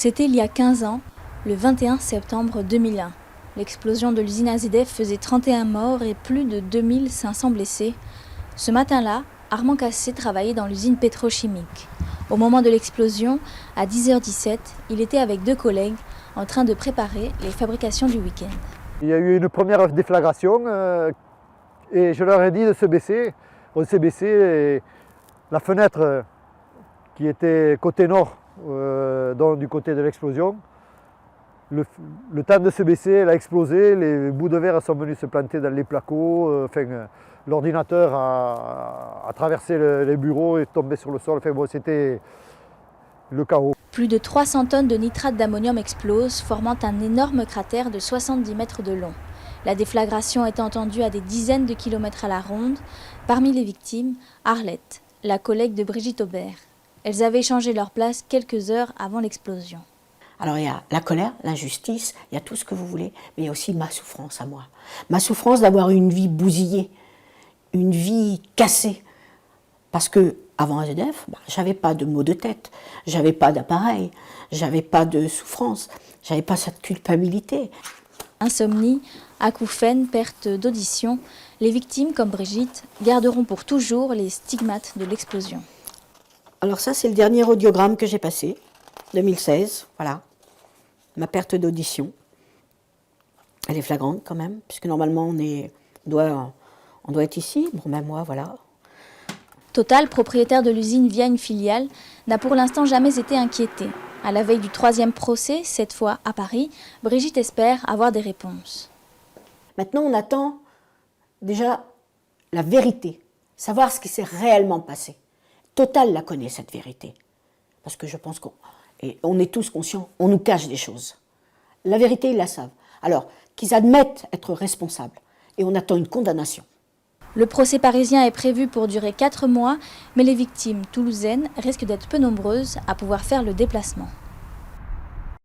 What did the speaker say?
C'était il y a 15 ans, le 21 septembre 2001. L'explosion de l'usine AZF faisait 31 morts et plus de 2500 blessés. Ce matin-là, Armand Cassé travaillait dans l'usine pétrochimique. Au moment de l'explosion, à 10h17, il était avec 2 collègues en train de préparer les fabrications du week-end. Il y a eu une première déflagration et je leur ai dit de se baisser. On s'est baissé et la fenêtre qui était côté nord, donc du côté de l'explosion, le temps de se baisser, elle a explosé, les bouts de verre sont venus se planter dans les placos, l'ordinateur a traversé les bureaux et est tombé sur le sol, bon, c'était le chaos. Plus de 300 tonnes de nitrate d'ammonium explosent, formant un énorme cratère de 70 mètres de long. La déflagration est entendue à des dizaines de kilomètres à la ronde. Parmi les victimes, Arlette, la collègue de Brigitte Aubert. Elles avaient changé leur place quelques heures avant l'explosion. Alors il y a la colère, l'injustice, il y a tout ce que vous voulez, mais il y a aussi ma souffrance à moi. Ma souffrance d'avoir eu une vie bousillée, une vie cassée. Parce que avant AZF, j'avais pas de maux de tête, j'avais pas d'appareil, j'avais pas de souffrance, j'avais pas cette culpabilité. Insomnie, acouphènes, perte d'audition, les victimes, comme Brigitte, garderont pour toujours les stigmates de l'explosion. Alors ça, c'est le dernier audiogramme que j'ai passé, 2016, voilà. Ma perte d'audition. Elle est flagrante quand même, puisque normalement on doit être ici, bon ben moi voilà. Total, propriétaire de l'usine via une filiale, n'a pour l'instant jamais été inquiété. À la veille du 3e procès, cette fois à Paris, Brigitte espère avoir des réponses. Maintenant, on attend déjà la vérité, savoir ce qui s'est réellement passé. Total la connaît, cette vérité. Parce que je pense qu'on est tous conscients, on nous cache des choses. La vérité, ils la savent. Alors, qu'ils admettent être responsables. Et on attend une condamnation. Le procès parisien est prévu pour durer 4 mois, mais les victimes toulousaines risquent d'être peu nombreuses à pouvoir faire le déplacement.